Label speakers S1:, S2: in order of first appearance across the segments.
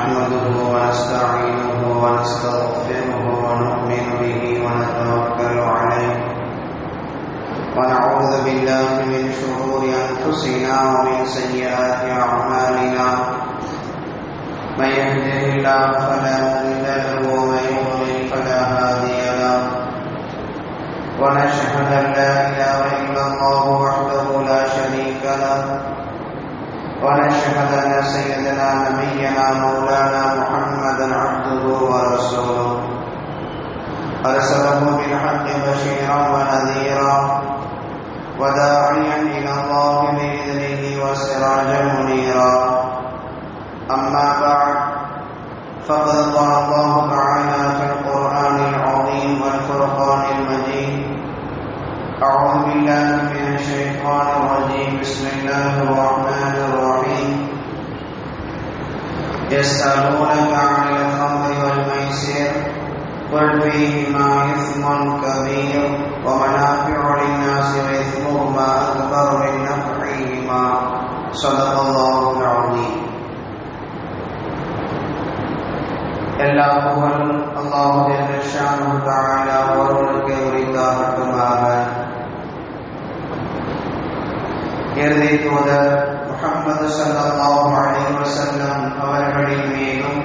S1: نحمده ونستعينه ونستغفره ونؤمن به ونتوكل عليه ونعوذ بالله من شرور أنفسنا ومن سيئات أعمالنا من يهده الله فلا مضل له ومن يضلل فلا هادي له ونشهد أن لا إله إلا الله وحده لا شريك له ونشهد أن سيدنا نبينا مولانا محمدا عبده ورسوله أرسله بالحق بشيرا ونذيرا وداعيا إلى الله بإذنه وسراجا منيرا أما بعد فقد قال الله تعالى في القرآن العظيم والفرقان المجيد أعوذ بالله من الشيطان الرجيم بسم الله الرحمن الرحيم يسألونك عن الخمر والميسر قل فيهما إثم كبير ومنافع للناس وإثمهما أكبر من نفعهما صدق الله العظيم. எல்லா புகழும் அல்லாஹ் ஜல்ல ஷானஹு தஆலா ஒருவனுக்கே உரித்தாகட்டுமாக. இறுதி தூதர் முஹம்மது ஸல்லல்லாஹு அலைஹி வஸல்லம் அவர்களின் மீதும்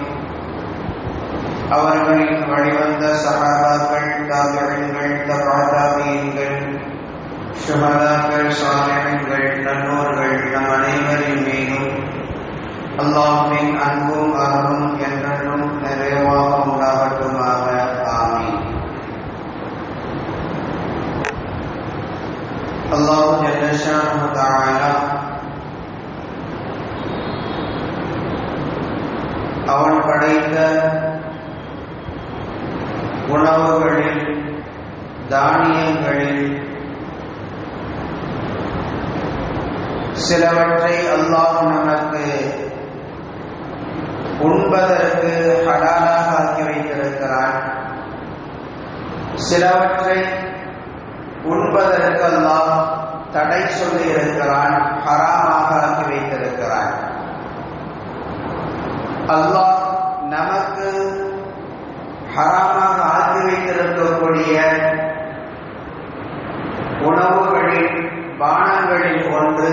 S1: அவர்களின் வழிவந்த சஹாபாக்கள், தாபிஈன்கள், தபஅ தாபிஈன்கள், ஷுஹதாக்கள், சாலிஹீன்கள், நல்லோர்கள் நம் அனைவரின் மீதும் அல்லாஹ்வின் அன்பும் அருளும் என்றென்றும் நிறைவாக உண்டாகட்டுமாக. ஆமீன். அல்லாஹ் ஜல்ல ஷானஹு தஆலா அவன் படைத்த உணவுகளில், தானியங்களில் சிலவற்றை அல்லாஹ் நமக்கு உண்பதற்கு ஹலாலாக ஆக்கி வைத்திருக்கிறான். சிலவற்றை உண்பதற்கு அல்லாஹ் தடை சொல்லி இருக்கிறான், ஹராமாக ஆக்கி வைத்திருக்கிறான். அல்லாஹ் நமக்கு ஹராமாக ஆக்கி வைத்திருக்கக்கூடிய உணவுகளில், பானங்களில் ஒன்று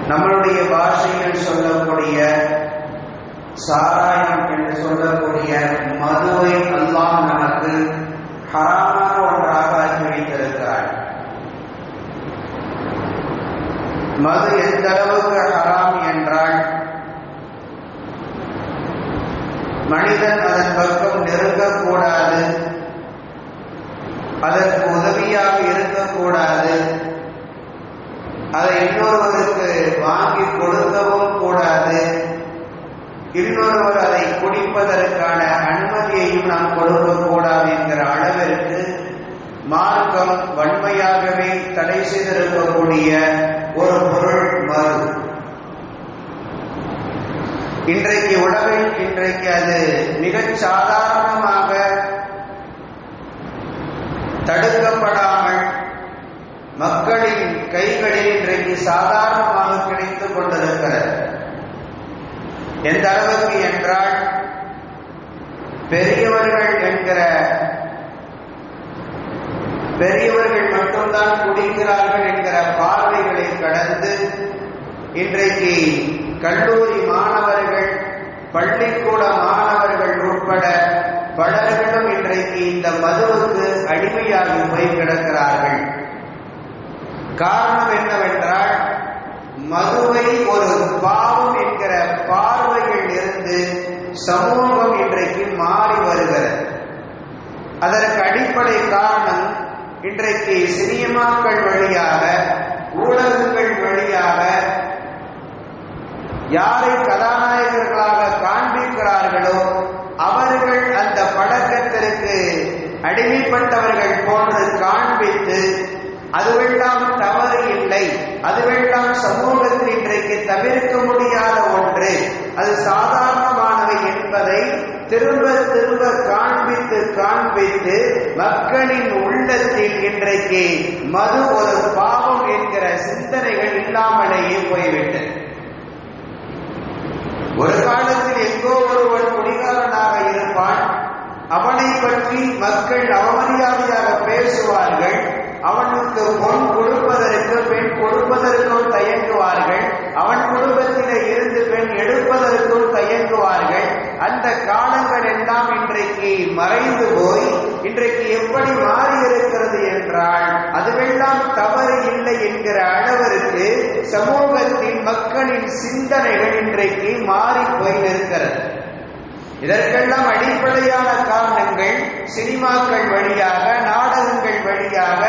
S1: நம்மளுடைய பாஷையில் சொல்லக்கூடிய சாராயம் என்று சொல்லக்கூடிய மதுவை அல்லாஹ் நமக்கு ஹராமான ஒன்றாக ஆக்கி வைத்திருக்கிறார். மது எந்த அளவுக்கு ஹராம் என்றால், மனிதன் அதன் பக்கம் நெருங்கக்கூடாது, அதற்கு உதவியாக இருக்கக்கூடாது, அதை இன்னொருவருக்கு வாங்கி கொடுக்கவும் கூடாது, இன்னொருவர் அதை குடிப்பதற்கான அனுமதியையும் நாம் கொடுக்கக்கூடாது என்கிற அளவிற்கு மார்க்கம் வன்மையாகவே தடை செய்திருக்கக்கூடிய ஒரு பொருள் மது. இன்றைக்கு உலகில் அது மிகச் சாதாரணமாக தடுக்கப்படாமல் மக்களின் கைகளில் இன்றைக்கு சாதாரணமாக கிடைத்துக் கொண்டிருக்கிறது. எந்த அளவுக்கு என்றால், பெரியவர்கள் மட்டும்தான் குடிக்கிறார்கள் என்கிற பார்வைகளை கடந்து இன்றைக்கு கல்லூரி மாணவர்கள், பள்ளிக்கூட மாணவர்கள் உட்பட பலர்களும் இன்றைக்கு இந்த மதுவுக்கு அடிமையாகி போய் கிடக்கிறார்கள். காரணம் என்னவென்றால், மதுவை ஒரு பாவம் என்கிற பார்வையில் இருந்து சமூகம் இன்றைக்கு மாறி வருகிறது. அதற்கு அடிப்படை காரணம், இன்றைக்கு சினிமாக்கள் வழியாக, ஊடகங்கள் வழியாக யாரை கதாநாயகர்களாக காண்பிக்கிறார்களோ அவர்கள் அந்த பழக்கத்திற்கு அடிமைப்பட்டவர்கள் போன்று காண்பித்து, அதுவெல்லாம் தவறு இல்லை, அதுவெல்லாம் சமூகத்தில் இன்றைக்கு தவிர்க்க முடியாத ஒன்று, அது சாதாரணமானவை என்பதை திரும்ப திரும்ப காண்பித்து மக்களின் உள்ளத்தில் இன்றைக்கு மது ஒரு பாவம் என்கிற சிந்தனைகள் இல்லாமலேயே போய்விட்டது. ஒரு காலத்தில் எங்கோ ஒருவன் குடிகாரனாக இருப்பான். அவனை பற்றி மக்கள் அவமரியாதையாக பேசுவார்கள். அவனுக்கு பொன் கொடுப்பதற்கு பெண் கொடுப்பதற்கும் தயங்குவார்கள். அவன் குடும்பத்திலே இருந்து பெண் எடுப்பதற்கும் தயங்குவார்கள். அந்த காலங்கள் எல்லாம் இன்றைக்கு மறைந்து போய் இன்றைக்கு எப்படி மாறி இருக்கிறது என்றால் அதுவெல்லாம் தவறு இல்லை என்கிற அளவிற்கு சமூகத்தின் மக்களின் சிந்தனைகள் இன்றைக்கு மாறி போயிருக்கிறது. இதற்கெல்லாம் அடிப்படையான காரணங்கள் சினிமாக்கள் வழியாக, நாடகங்கள் வழியாக,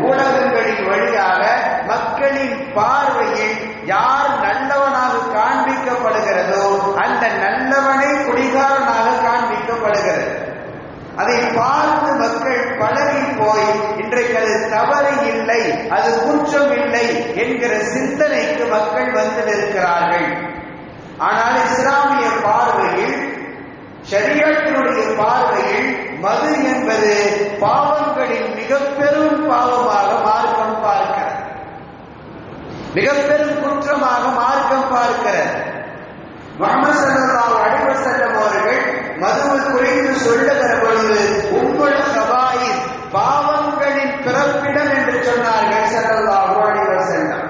S1: ஊடகங்களின் வழியாக மக்களின் பார்வையில் யார் நல்லவனாக காண்பிக்கப்படுகிறதோ அந்த நல்லவனை குடிகாரனாக காண்பிக்கப்படுகிறது. அதை பார்த்து மக்கள் பழகி போய் இன்றைக்கு அது தவறு இல்லை, அது குற்றம் இல்லை என்கிற சிந்தனைக்கு மக்கள் வந்து நிற்கிறார்கள். ஆனால் இஸ்லாமிய பார்வையில், ஷரியத்தினுடைய பார்வையில் மது என்பது பாவங்களின் மிக பெரும் பாவமாக மார்க்கம் பார்க்கிறது, மிக பெரும் குற்றமாக மார்க்கம் பார்க்கிறது. முஹம்மது ஸல்லல்லாஹு அலைஹி வஸல்லம் அவர்கள் மதுவை குறித்து சொல்லுகிற பொழுது உம்முல் கபாயிர், பாவங்களின் பிறப்பிடம் என்று சொன்னார்கள் ஸல்லல்லாஹு அலைஹி வஸல்லம்.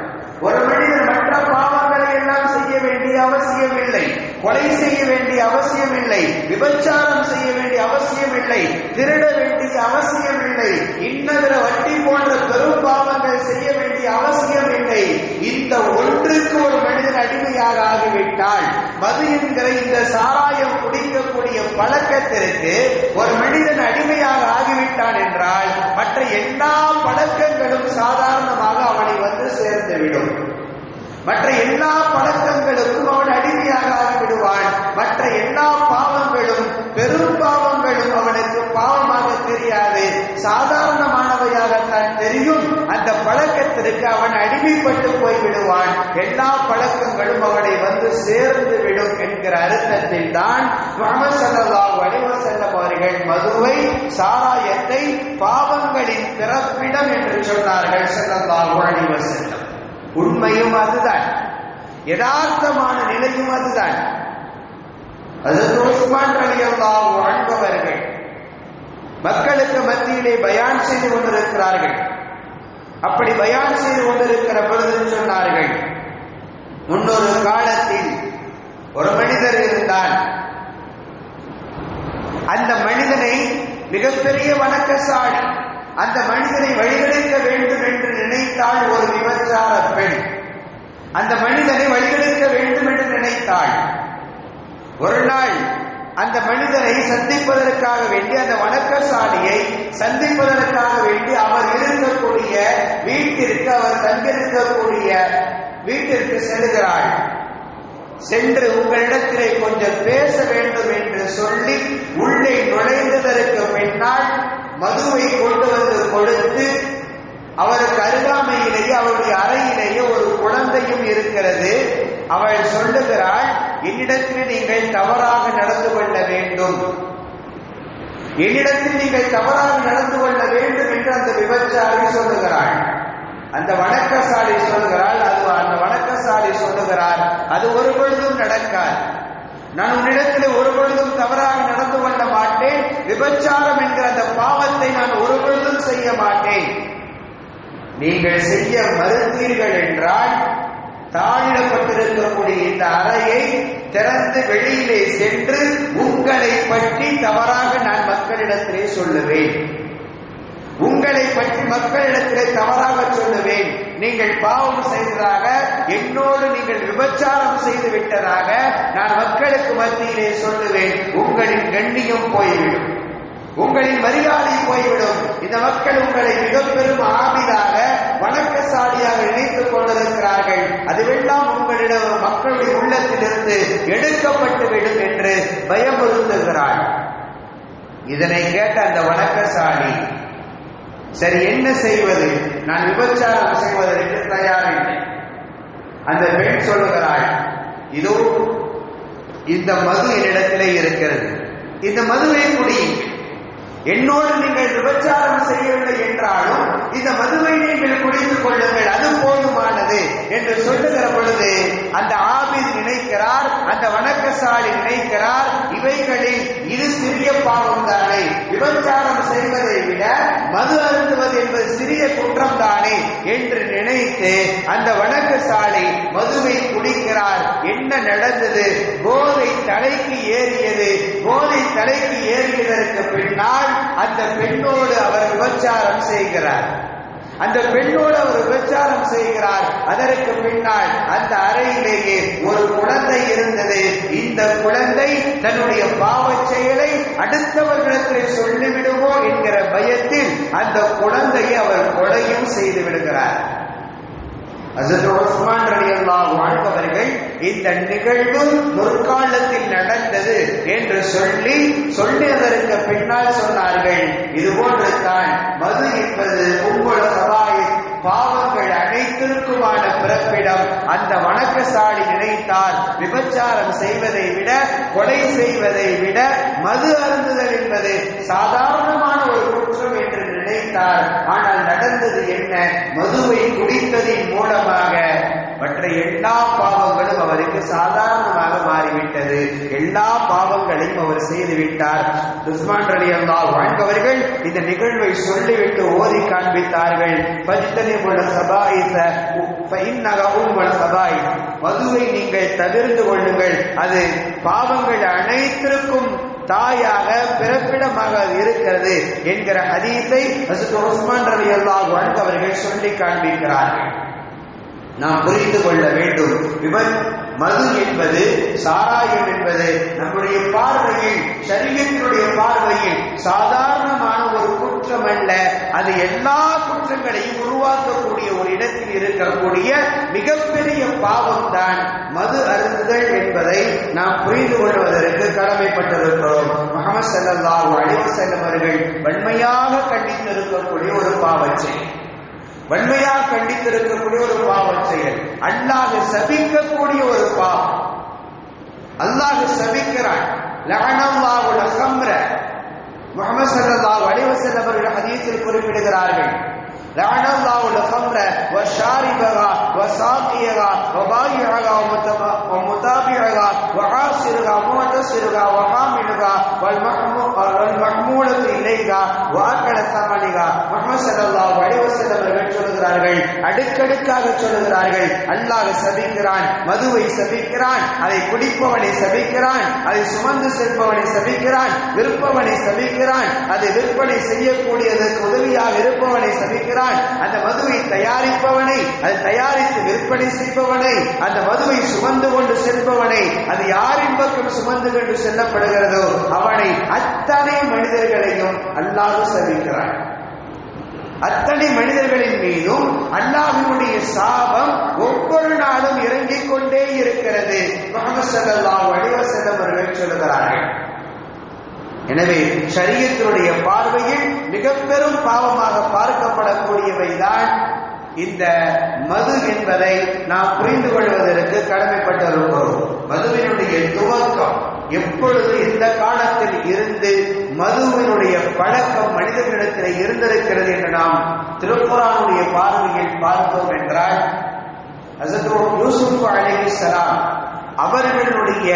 S1: ஒரு மனிதன் மற்ற பாவங்களை எல்லாம் செய்ய வேண்டிய அவசியம் இல்லை, கொலை செய்ய வேண்டிய அவசியம் இல்லை, விபச்சாரம் செய்ய வேண்டிய அவசியம் இல்லை, திருட வேண்டிய அவசியம் இல்லை, இன்னதர வட்டி போன்ற பெரும் பாவங்கள் செய்ய வேண்டிய அவசியம் இல்லை. இந்த ஒன்றுக்கு ஒரு மனிதன் அடிமையாக ஆகிவிட்டால், மது என்கிற இந்த சாராயம் குடிக்கக்கூடிய பழக்கத்திற்கு ஒரு மனிதன் அடிமையாக ஆகிவிட்டான் என்றால் மற்ற எல்லா பழக்கங்களும் சாதாரணமாக அவனை வந்து சேர்ந்துவிடும். மற்ற எல்லா பழக்கங்களுக்கும் அவன் அடிமையாக ஆகிவிடுவான். மற்ற எல்லா பாவங்களும், பெரும் பாவங்களும் அவனுக்கு பாவமாக தெரியாது, சாதாரணமானவையாகத்தான் தெரியும். அந்த பழக்கத்திற்கு அவன் அடிமைப்பட்டு போய்விடுவான். எல்லா பழக்கங்களும் அவனை வந்து சேர்ந்து விடும் என்கிற அர்த்தத்தில் தான் முஹம்மது ஸல்லல்லாஹு அலைஹி வஸல்லம் அவர்கள் மதுவை, சாராயத்தை பாவங்களின் பிறப்பிடம் என்று சொன்னார்கள் ஸல்லல்லாஹு அலைஹி வஸல்லம். உண்மையும் அதுதான், யதார்த்தமான நிலையும் அதுதான். ஹஜ்ரத் உஸ்மான் ரலியல்லாஹு அன்ஹு அவர்கள் மக்களுக்கு மத்தியிலே பயான் செய்து கொண்டிருக்கிறார்கள். அப்படி பயான் செய்து கொண்டிருக்கிற பொழுது சொன்னார்கள், முன்னொரு காலத்தில் ஒரு மனிதர் இருந்தான். அந்த மனிதனை மிகப்பெரிய வணக்கசாலி. அந்த மனிதனை வழிகெடுக்க வேண்டும் என்று நினைத்தாள் ஒரு விபச்சார பெண். அந்த மனிதனை வழிகெடுக்க வேண்டும் என்று நினைத்தாள். ஒரு நாள் அந்த மனிதனை சந்திப்பதற்காக வேண்டி, அந்த வணக்கசாலியை சந்திப்பதற்காக வேண்டி அவர் இருக்கக்கூடிய வீட்டிற்கு, அவர் தங்கியிருக்கக்கூடிய வீட்டிற்கு செல்கிறாள். சென்று உங்களிடத்திலே கொஞ்சம் பேச வேண்டும் என்று சொல்லி உள்ளே நுழைந்ததற்கு பின்னால் மதுவை கொண்டு வந்து கொடுத்து, அவருக்கு அருகாமையிலேயே அவருடைய அறையிலேயே ஒரு குழந்தையும் இருக்கிறது. அவள் சொல்லுகிறாள், என்னிடத்தில் நீங்கள் தவறாக நடந்து கொள்ள வேண்டும், என்னிடத்தில் நீங்கள் தவறாக நடந்து கொள்ள வேண்டும் என்று அந்த விபச்சாரி சொல்லுகிறாள். அந்த வணக்கசாலி சொல்லுகிறாள், அந்த வணக்கசாலி சொல்லுகிறார், அது ஒரு பொழுதும் நடக்காது. நான் உன்னிடத்தில் ஒரு பொழுதும் தவறாக நடந்து கொள்ள மாட்டேன். விபச்சாரம் என்கிற அந்த பாவத்தை நான் ஒரு பொழுதும் செய்ய மாட்டேன். நீங்கள் செய்ய மறுத்தீர்கள் என்றால் தாழிடப்பட்டிருக்கக்கூடிய இந்த அறையை திறந்து வெளியிலே சென்று உங்களை பற்றி தவறாக நான் மக்களிடத்திலே சொல்லுவேன், உங்களை பற்றி மக்களிடத்திலே தவறாக சொல்லுவேன். நீங்கள் பாவம் செய்ததாக, என்னோடு நீங்கள் விபச்சாரம் செய்து விட்டதாக நான் மக்களுக்கு மத்தியிலே சொல்லுவேன். உங்களின் கண்ணியம் போய்விடும், உங்களின் மரியாதை போய்விடும். இந்த மக்கள் உங்களை மிக பெரும் ஆபிதாக, வணக்கசாலியாக நினைத்துக் கொண்டிருக்கிறார்கள். அதுவெல்லாம் உங்களிடம் மக்களுடைய உள்ளத்திலிருந்து எடுக்கப்பட்டுவிடும் என்று பயமுறுத்துகிறாள். இதனை கேட்ட அந்த வணக்கசாலி, சரி என்ன செய்வது, நான் விபச்சாரம் செய்வதற்கு தயாரில்லை. அந்த பெண் சொல்லுகிறாள், இதோ இந்த மது என்னிடத்திலே இருக்கிறது, இந்த மதுவை குடியுங்கள். என்னோடு நீங்கள் விபச்சாரம் செய்யவில்லை என்றாலும் இந்த மதுவை நீங்கள் குடித்துக் கொள்ளுங்கள், அது போதுமானது என்று சொல்லுகிற பொழுது அந்த ஆபீஸ் நினைக்கிறார், அந்த வணக்க வணக்கசாலி நினைக்கிறார், இவைகளில் இது சிறிய பாவம் தானே, விபச்சாரம் செய்வதை விட மது அருந்துவது என்பது சிறிய குற்றம் தானே என்று நினைத்து அந்த வணக்கசாலி மதுவை குடிக்கிறார். என்ன நடந்தது? போதை தலைக்கு ஏறியது. போதை தலைக்கு ஏறியதற்கு பின்னால் அந்த பெண்ணோடு அவர் விபச்சாரம் செய்கிறார். அந்த பெண்ணோடு அவர் விபச்சாரம் செய்கிறார். அதற்கு பின்னால் அந்த அறையிலேயே ஒரு குழந்தை இருந்தது. இந்த குழந்தை தன்னுடைய பாவச் செயலை அடுத்தவர்களிடத்தில் சொல்லிவிடுவோ என்கிற பயத்தில் அந்த குழந்தையை அவர் கொலையும் செய்து விடுகிறார். ஹஜ்ரத் உஸ்மான் ரலியல்லாஹு அன்ஹு அவர்கள் இந்த நிகழ்வு முற்காலத்தில் நடந்தது என்று சொல்லியதற்கு பின்னால் சொன்னார்கள், இது போன்று தான் மது என்பது உங்கள் சபாய் பாவங்கள் அனைத்திற்குமான பிறப்பிடம். அந்த வணக்கசாலி நினைத்தார், விபச்சாரம் செய்வதை விட கொலை செய்வதை விட மது அருந்துதல் என்பது சாதாரணமான ஒரு குற்றம் என்று நினைத்தார். ஆனால் நடந்தது என்ன? மதுவை குடித்ததின் மூலமாக மற்ற எல்லா பாவங்களும் அவருக்கு சாதாரணமாக மாறிவிட்டது. எல்லா பாவங்களையும் அவர் செய்துவிட்டார். உஸ்மான் ரலியல்லாஹு அன்ஹு அவர்கள் இந்த நிகழ்வை சொல்லிவிட்டு ஓதி காண்பித்தார்கள். மதுவை நீங்கள் தவிர்த்து கொள்ளுங்கள், அது பாவங்கள் அனைத்திற்கும் தாயாக பிறப்பிடமாக இருக்கிறது என்கிற ஹதீஸை ஹஜ்ரத் உஸ்மான் ரலியல்லாஹு அன்ஹு அவர்கள் சொல்லி காண்பிக்கிறார்கள். நாம் புரிந்து கொள்ள வேண்டும், மது என்பது, சாராயம் என்பது நம்முடைய பார்வையில், ஷரியத்தினுடைய பார்வையில் சாதாரணமான ஒரு குற்றம் அல்ல. அது எல்லா குற்றங்களையும் உருவாக்கக்கூடிய ஒரு இடத்தில் இருக்கக்கூடிய மிகப்பெரிய பாவம் தான் மது அருந்துதல் என்பதை நாம் புரிந்து கொள்வதற்கு கடமைப்பட்டிருக்கிறோம். முஹம்மது ஸல்லல்லாஹு அலைஹி வஸல்லம் அவர்கள் வன்மையாக கண்டித்திருக்கக்கூடிய ஒரு பாவச் செயல், வன்மையாக கண்டித்திருக்கக்கூடிய ஒரு பாவச் செயல், அல்லாஹ் சபிக்கக்கூடிய ஒரு பாவம். அல்லாஹ் சபிக்கிறான். லஅனல்லாஹுல் ஹம்ர. முஹம்மது ஸல்லல்லாஹு அலைஹி வஸல்லம் அவர்கள் ஹதீஸில் குறிப்பிடுகிறார்கள், லஅனல்லாஹுல் ஹம்ர வஷாரிபஹா வசாகியஹா வபாயிஹா வமுதாபிஹா வஆசிருஹா முஅதசிருஹா வஹாமிலுஹா வல்மஹ்மூலத்து இலைஹா வஅகல ஸமனிஹா. முஹம்மது ஸல்லல்லாஹு அலைஹி வஸல்லம் அவர்கள் சொல்கிறார்கள், அடுக்கடுக்காக சொல்கிறார்கள், அல்லாஹ் சபிக்கிறான், மதுவை சபிக்கிறான், அதை குடிப்பவனை சபிக்கிறான், அதை சுமந்து செல்பவனை சபிக்கிறான், விற்பவனை சபிக்கிறான், அதை விற்பனை செய்யக்கூடியதற்கு உதவியாக இருப்பவனை சபிக்கிறான், அந்த மதுவை தயாரிப்பவனை, அதை தயாரித்து விற்பனை செய்பவனை, அந்த மதுவை சுமந்து கொண்டு செல்பவனை, அது யாரின் பக்கம் சுமந்து கொண்டு செல்லப்படுகிறதோ அவனை, அத்தனை மனிதர்களையும் அல்லாஹ் சபிக்கிறான். அத்தனை மனிதர்களின் மீதும் அல்லாஹ்வுடைய சாபம் ஒவ்வொரு நாளும் இறங்கிக் கொண்டே இருக்கிறது. முஹம்மது ஸல்லல்லாஹு அலைஹி வஸல்லம் அவர்கள் சொல்கிறார்கள். எனவே ஷரியத்தினுடைய பார்வையில் மிக பெரும் பாவமாக பார்க்கப்படக்கூடியவைதான் இந்த மது என்பதை நாம் புரிந்து கொள்வதற்கு கடமைப்பட்டிருக்கிறோம். மதுவினுடைய துவக்கம் எப்பொழுது, இந்த காலத்தில் இருந்து மதுவினுடைய பழக்கம் மனிதர்களிடத்தில் இருந்திருக்கிறது என்று நாம் திருக்குர்ஆனுடைய பார்வையில் பார்த்தோம் என்றால், ஹஜ்ரத் யூசுப் அலைஹிஸ்ஸலாம் அவர்களுடைய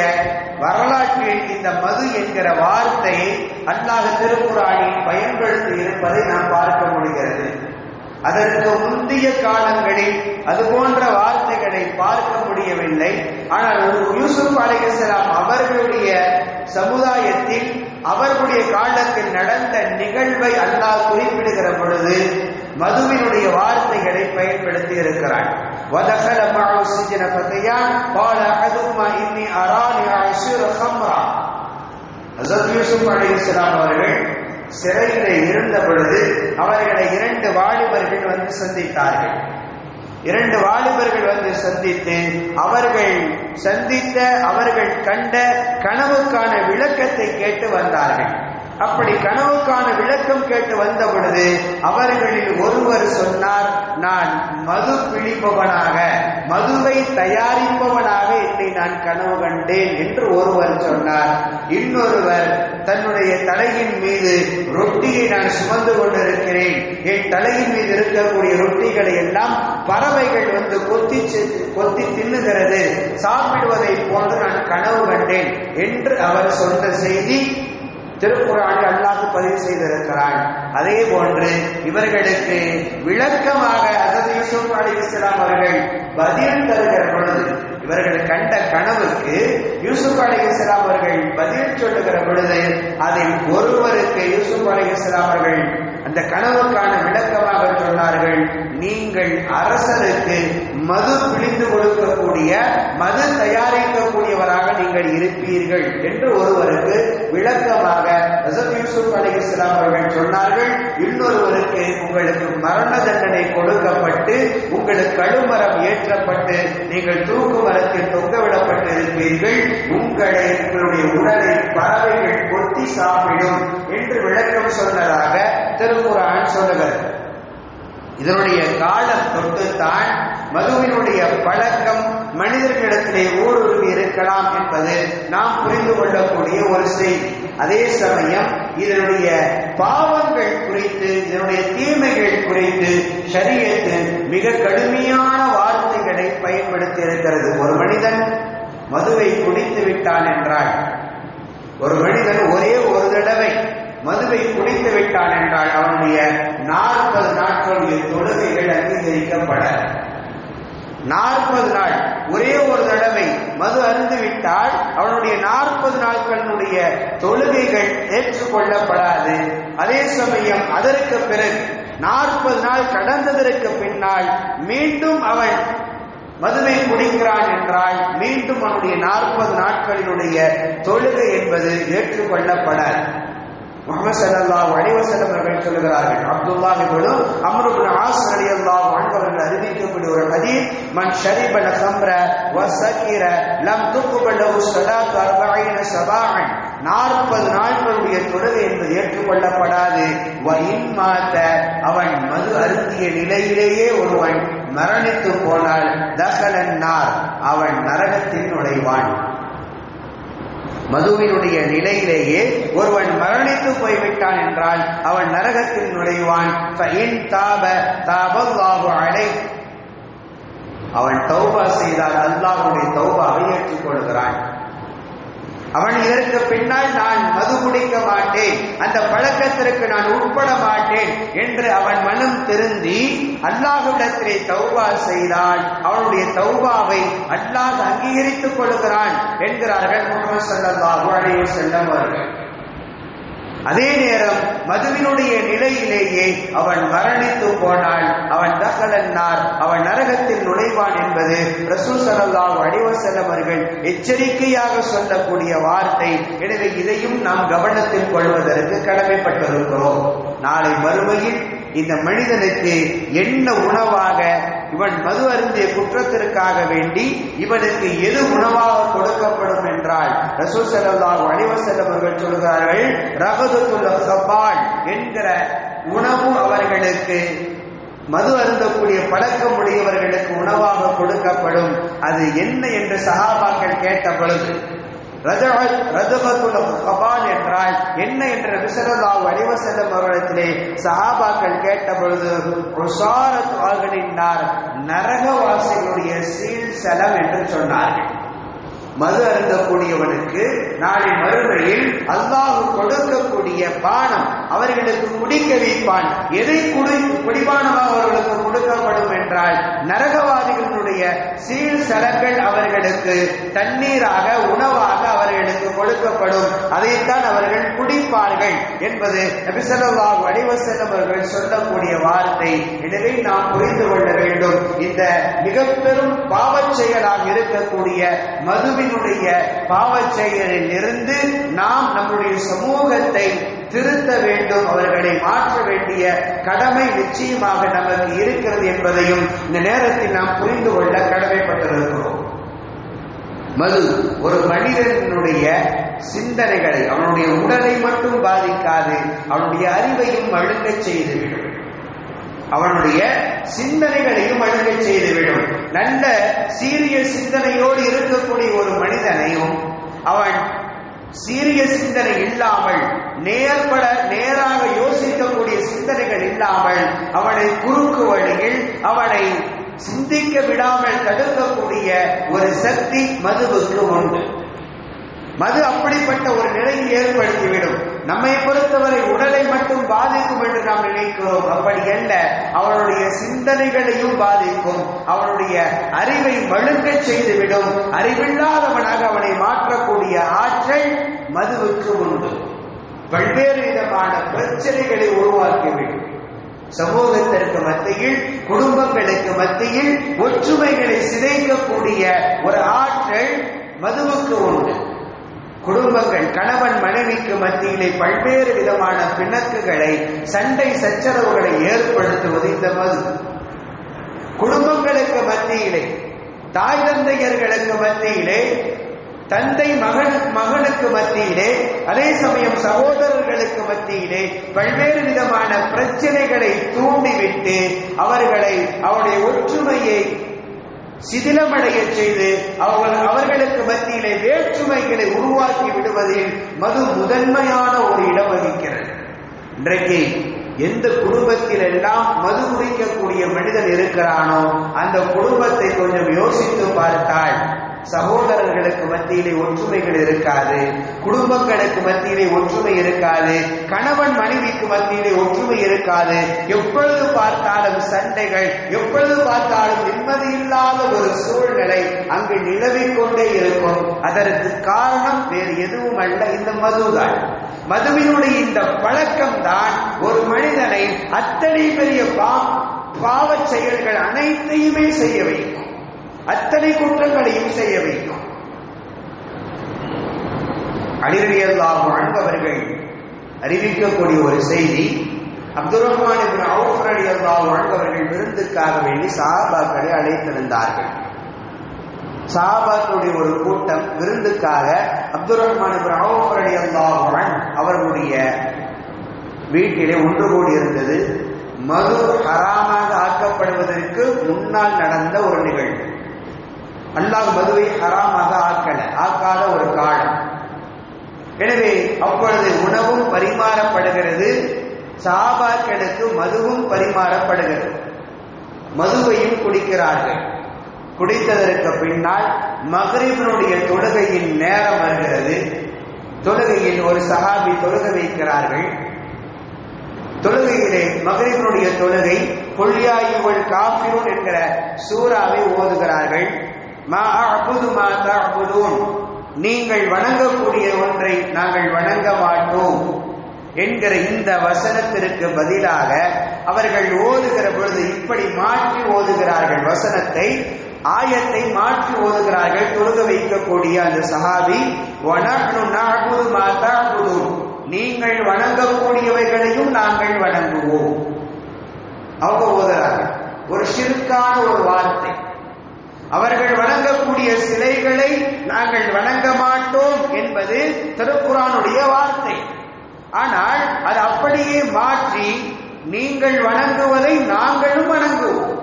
S1: வரலாற்றில் இந்த மது என்கிற வார்த்தையை அல்லாஹ் திருக்குர்ஆனில் பயன்படுத்தி இருப்பதை நாம் பார்க்க முடிகிறது. அதற்கு முந்தைய காலங்களில் அது போன்ற வார்த்தைகளை பார்க்க முடியவில்லை. ஆனால் யூசுப் அலைஹிஸ்ஸலாம் அவர்களுடைய சமுதாயத்தில், அவர்களுடைய காலத்தில் நடந்த நிகழ்வை அல்லாஹ் குறிப்பிடுகிற பொழுது மதுவினுடைய வார்த்தைகளை பயன்படுத்தி இருக்கிறான். وَدَخَلَ مَعَهُ السِّجْنَ فَتَيَانِ قَالَ أَحَدُهُمَا إِنِّي أَرَانِي أَعْصِرُ خَمْرًا. ஹஜ்ரத் யூசுப் அலைஹிஸ்ஸலாம் அவர்கள் சிறையிலே இருந்த பொழுது அவர்களை 2 வாலிபர்கள் வந்து சந்தித்தார்கள். 2 வாலிபர்கள் வந்து சந்தித்து அவர்கள் கண்ட கனவுக்கான விளக்கத்தை கேட்டு வந்தார்கள். அப்படி கனவுக்கான விளக்கம் கேட்டு வந்த பொழுது அவர்களில் ஒருவர் சொன்னார், நான் மது பிடிப்பவனாக, மதுவை தயாரிப்பவனாக என்னை நான் கனவு கண்டேன் என்று ஒருவர் சொன்னார். இன்னொருவர், தன்னுடைய தலையின் மீது ரொட்டியை நான் சுமந்து கொண்டிருக்கிறேன், என் தலையின் மீது இருக்கக்கூடிய ரொட்டிகளை எல்லாம் பறவைகள் வந்து கொத்தி தின்னுகிறது, சாப்பிடுவதை போன்று நான் கனவு கண்டேன் என்று அவர் சொன்ன செய்தி திருக்குர்ஆனில் அல்லாஹ் பதிவு செய்திருக்கிறான். அதே போன்று இவர்களுக்கு விளக்கமாக ஹஜ்ரத் யூசுப் அலைஹிஸ்ஸலாம் அவர்கள் பதில் தருகிற பொழுது, இவர்கள் கண்ட கனவுக்கு யூசுப் அலைஹிஸ்ஸலாம் அவர்கள் பதில் சொல்லுகிற பொழுது அதில் ஒருவருக்கு யூசுப் அலைஹிஸ்ஸலாம் அவர்கள் அந்த கனவுக்கான விளக்கமாக சொன்னார்கள், நீங்கள் அரசருக்கு மது பிழிந்து கொடுக்கக்கூடிய, மது தயாரிக்கக்கூடியவராக நீங்கள் இருப்பீர்கள் என்று ஒருவருக்கு விளக்கமாக ஹஜ்ரத் யூசுப் அலைஹிஸ்ஸலாம் அவர்கள் சொன்னார்கள். இன்னொருவருக்கு, உங்களுக்கு மரண தண்டனை கொடுக்கப்பட்டு உங்களுக்கு கழுமரம் ஏற்றப்பட்டு நீங்கள் தூக்கு மரத்தில் தொங்கவிடப்பட்டு இருப்பீர்கள், உங்களுடைய உடலை பறவைகள் கொத்தி சாப்பிடும் என்று விளக்கம் சொன்னதாக திருக்குர்ஆன் சொல்லுகிறது. இதனுடைய காலம் தொட்டுத்தான் மதுவினுடைய பழக்கம் மனிதர்களிடத்திலே ஊடுருவி இருக்கலாம் என்பது நாம் புரிந்து கொள்ளக்கூடிய ஒரு செய்தி. அதே சமயம் இதனுடைய பாவங்கள் குறித்து, இதனுடைய தீமைகள் குறித்து ஷரியத்து மிக கடுமையான வார்த்தைகளை பயன்படுத்தி இருக்கிறது. ஒரு மனிதன் மதுவை குடித்து விட்டான் என்றால், ஒரு மனிதன் ஒரே ஒரு தடவை மதுவை குடித்து விட்டான் என்றால் அவனுடைய 40 நாட்களுடைய தொழுகைகள் அங்கீகரிக்கப்பட, 40 நாள் ஒரே ஒரு தடவை மது அருந்துவிட்டால் அவனுடைய 40 நாட்களுடைய தொழுகைகள் ஏற்றுக்கொள்ளப்படாது. அதே சமயம் அதற்கு பிறகு 40 நாள் கடந்ததற்கு பின்னால் மீண்டும் அவன் மதுவை குடிக்கிறான் என்றால் மீண்டும் அவனுடைய 40 நாட்களினுடைய தொழுகை என்பது ஏற்றுக்கொள்ளப்படாது. முஹம்மது ஸல்லல்லாஹு அலைஹி வஸல்லம் அவர்கள் சொல்கிறார்கள், அப்துல்லாஹ் இப்னு அம்ர் இப்னு ஆஸ் ரலியல்லாஹு அன்ஹு அவர்கள் அறிவிக்கக்கூடிய ஒரு ஹதீஸ், மன் ஷரிபல் ഖംറ வஸகிர லம் துக்பல் லஹு ஸலாத்து 40 சபாஅன், 40 நாட்களுடைய தொழுகை என்பது ஏற்றுக்கொள்ளப்படாது. வ இன் மாத, அவன் மது அருந்திய நிலையிலேயே ஒருவன் மரணித்து போனால் தஹலன் நார், அவன் நரகத்தில் நுழைவான். மதுவினுடைய நிலையிலேயே ஒருவன் மரணித்து போய்விட்டான் என்றால் அவன் நரகத்தில் நுழைவான். அவன் தௌபா செய்தால் அல்லாஹ்வுடைய தௌபாவை ஏற்றுக்கொள்கிறான். அவன் இதற்கு பின்னால் நான் மது குடிக்க மாட்டேன், அந்த பழக்கத்திற்கு நான் உட்பட மாட்டேன் என்று அவன் மனம் திருந்தி அல்லாஹ்விடத்திலே தௌபா செய்தால் அவனுடைய தௌபாவை அல்லாஹ் அங்கீகரித்துக் கொள்கிறான் என்கிறார்கள் முஹம்மது ஸல்லல்லாஹு அலைஹி வஸல்லம் அவர்கள். அதே நேரம் மதுவினுடைய நிலையிலேயே அவன் மரணித்து போனால் அவன் தஹலன்னார், அவன் நரகத்தில் நுழைவான் என்பது ரசூல் ஸல்லல்லாஹு அலைஹி வஸல்லம் அவர்கள் எச்சரிக்கையாக சொல்லக்கூடிய வார்த்தை. எனவே இதையும் நாம் கவனத்தில் கொள்வதற்கு கடமைப்பட்டிருக்கிறோம். நாளை மறுமையில் இந்த மனிதனுக்கு என்ன உணவாக, இவன் மது அருந்திய குற்றத்திற்காக வேண்டி இவனுக்கு எது உணவாக கொடுக்கப்படும் என்றால் ரசூல் ஸல்லல்லாஹு அலைஹி வஸல்லம் அவர்கள் சொல்கிறார்கள், ரகதுல் ஸபான் என்கிற உணவு அவர்களுக்கு, மது அருந்தக்கூடிய பழக்கம் உடையவர்களுக்கு உணவாக கொடுக்கப்படும். அது என்ன என்று சஹாபாக்கள் கேட்ட பொழுது, ரதகத்துல் ஸபான் என்றால் என்ன என்று நபி ஸல்லல்லாஹு அலைஹி வஸல்லம் அவர்களிடத்திலே சஹாபாக்கள் கேட்ட பொழுது, உஸாரத் அஹ்லின்னார், நரகவாசிகளுடைய சீழ்சலம் என்று சொன்னார்கள். மது அருந்தக்கூடியவனுக்கு நாளை மறுமையில் அல்லாஹ் கொடுக்கக்கூடிய பானம் அவர்களுக்கு குடிக்க வைப்பான். எதை குடிபானமாக அவர்களுக்கு கொடுக்கப்படும் என்றால் நரகவாதிகளுடைய சீழ்சலங்கள் அவர்களுக்கு தண்ணீராக, உணவாக அவர்களுக்கு கொடுக்கப்படும். அதைத்தான் அவர்கள் குடிப்பார்கள் என்பது நபி ஸல்லல்லாஹு அலைஹி வஸல்லம் அவர்கள் சொல்லக்கூடிய வார்த்தை. எனவே நாம் புரிந்து கொள்ள வேண்டும், இந்த மிக பெரும் பாவச் செயலாக இருக்கக்கூடிய மதுவினுடைய பாவச் செயலில் இருந்து நாம் நம்முடைய சமூகத்தை திருத்த வேண்டும், அவர்களை மாற்ற வேண்டிய கடமை நிச்சயமாக நமக்கு இருக்கிறது என்பதையும் இந்த நேரத்தில் நாம் புரிந்து கொள்ள கடமைப்பட்டிருக்கிறோம். மது ஒரு மனிதனுடைய சிந்தனைகளை, அவனுடைய உடலை மட்டும் பாதிக்காது, அவனுடைய அறிவையும் அழுங்க செய்துவிடும், அவனுடைய சிந்தனைகளையும் அழுங்க செய்துவிடும். நல்ல சீரிய சிந்தனையோடு இருக்கக்கூடிய ஒரு மனிதனையும் அவன் சீரிய சிந்தனை இல்லாமல் நேராக யோசிக்கக்கூடிய சிந்தனைகள் இல்லாமல் அவனை குறுக்கு வழியில் அவனை சிந்திக்க விடாமல் தடுக்கக்கூடிய ஒரு சக்தி மதுவுக்கு உண்டு. மது அப்படிப்பட்ட ஒரு நிலையை ஏற்படுத்திவிடும். நம்மை பொறுத்தவரை உடலை மட்டும் பாதிக்கும் என்று நாம் நினைக்கிறோம். அப்படி அல்ல, அவனுடைய சிந்தனைகளையும் பாதிக்கும், அவனுடைய அறிவை மழுங்க செய்துவிடும். அறிவில்லாதவனாக அவனை மாற்றக்கூடிய ஆற்றல் மதுவுக்கு உண்டு. பல்வேறு விதமான பிரச்சனைகளை உருவாக்கிவிடும். சமூகத்திற்கு மத்தியில், குடும்பங்களுக்கு மத்தியில் ஒற்றுமைகளை சிதைக்கக்கூடிய ஒரு ஆற்றல் மதுவுக்கு உண்டு. குடும்பங்கள், கணவன் மனைவிக்கு மத்தியிலே பல்வேறு விதமான பிணக்குகளை, சண்டை சச்சரவுகளை ஏற்படுத்துவது இந்த மது. குடும்பங்களுக்கு மத்தியிலே, தாய் தந்தையர்களுக்கு மத்தியிலே, தந்தை மகனுக்கு மத்தியிலே, அதே சமயம் சகோதரர்களுக்கு மத்தியிலே பல்வேறு விதமான பிரச்சனைகளை தூண்டிவிட்டு அவருடைய ஒற்றுமையை சிதிலமடைய செய்து அவர்களுக்கு மத்தியிலே வேற்றுமைகளை உருவாக்கி விடுவதில் மது முதன்மையான ஒரு இடம் வகிக்கிறது. இன்றைக்கு எந்த குடும்பத்தில் எல்லாம் மது குடிக்கக்கூடிய மனிதன் இருக்கிறானோ அந்த குடும்பத்தை கொஞ்சம் யோசித்து பார்த்தால் சகோதரர்களுக்கு மத்தியிலே ஒற்றுமைகள் இருக்காது, குடும்பங்களுக்கு மத்தியிலே ஒற்றுமை இருக்காது, கணவன் மனைவிக்கு மத்தியிலே ஒற்றுமை இருக்காது. எப்பொழுது பார்த்தாலும் சண்டைகள், எப்பொழுது பார்த்தாலும் நிம்மதி இல்லாத ஒரு சூழ்நிலை அங்கு நிலவிக் கொண்டே இருக்கும். அதற்கு காரணம் வேறு எதுவும் அல்ல, இந்த மதுதான். மதுவினுடைய இந்த பழக்கம் தான் ஒரு மனிதனை அத்தனை பெரிய பாவ செயல்கள் அனைத்தையுமே செய்ய வைக்கும், அத்தனை குற்றங்களையும் செய்ய வைக்கும். அலி ரலியல்லாஹு அன்ஹு அவர்கள் அறிவிக்கக்கூடிய ஒரு செய்தி, அப்துர் ரஹ்மான் இப்னு அவுஃப் ரலியல்லாஹு அன்ஹு அவர்கள் விருந்துக்காக வேண்டி சஹாபாக்களை அழைத்திருந்தார்கள். சஹாபாக்களுடைய ஒரு கூட்டம் விருந்துக்காக அப்துர் ரஹ்மான் இப்னு அவுஃப் ரலியல்லாஹு அன்ஹு அவர்களுடைய வீட்டிலே ஒன்று கூடி இருந்தது. மது ஹராமாக ஆக்கப்படுவதற்கு முன்னால் நடந்த ஒரு நிகழ்வு. அல்லாஹ் மதுவை ஹராமாக ஆக்காத ஒரு காலம். எனவே அப்பொழுது உணவும் பரிமாறப்படுகிறது, சஹாபாக்களுக்கு மதுவும் பரிமாறப்படுகிறது. மதுவையும் குடிக்கிறார்கள். குடித்ததற்கு பின்னால் மக்ரிபினுடைய தொழுகையின் நேரம் வருகிறது. தொழுகையில் ஒரு சஹாபி தொழுகை வைக்கிறார்கள். தொழுகையிலே மக்ரிபினுடைய தொழுகை குல் யா அய்யுஹல் காஃபிரூன் என்கிற சூராவை ஓதுகிறார்கள். மா அஅபுது மா தஅபுதூன், நீங்கள் வணங்கக்கூடிய ஒன்றை நாங்கள் வணங்க மாட்டோம் என்கிற இந்த வசனத்திற்கு பதிலாக அவர்கள் ஓதுகிற பொழுது இப்படி மாற்றி ஓதுகிறார்கள். வசனத்தை, ஆயத்தை மாற்றி ஓதுகிறார்கள். தொழுக வைக்கக்கூடிய அந்த சஹாபி, வனஹ்னு நஅபுது மா தஅபுதூன், நீங்கள் வணங்கக்கூடியவைகளையும் நாங்கள் வணங்குவோம். அவங்க ஓதுறார்கள். ஒரு ஷிர்கான ஒரு வார்த்தை. அவர்கள் வணங்கக்கூடிய சிலைகளை நாங்கள் வணங்க மாட்டோம் என்பது திருக்குர்ஆனுடைய வார்த்தை. ஆனால் அது அப்படியே மாற்றி நீங்கள் வணங்குவதை நாங்களும் வணங்குவோம்,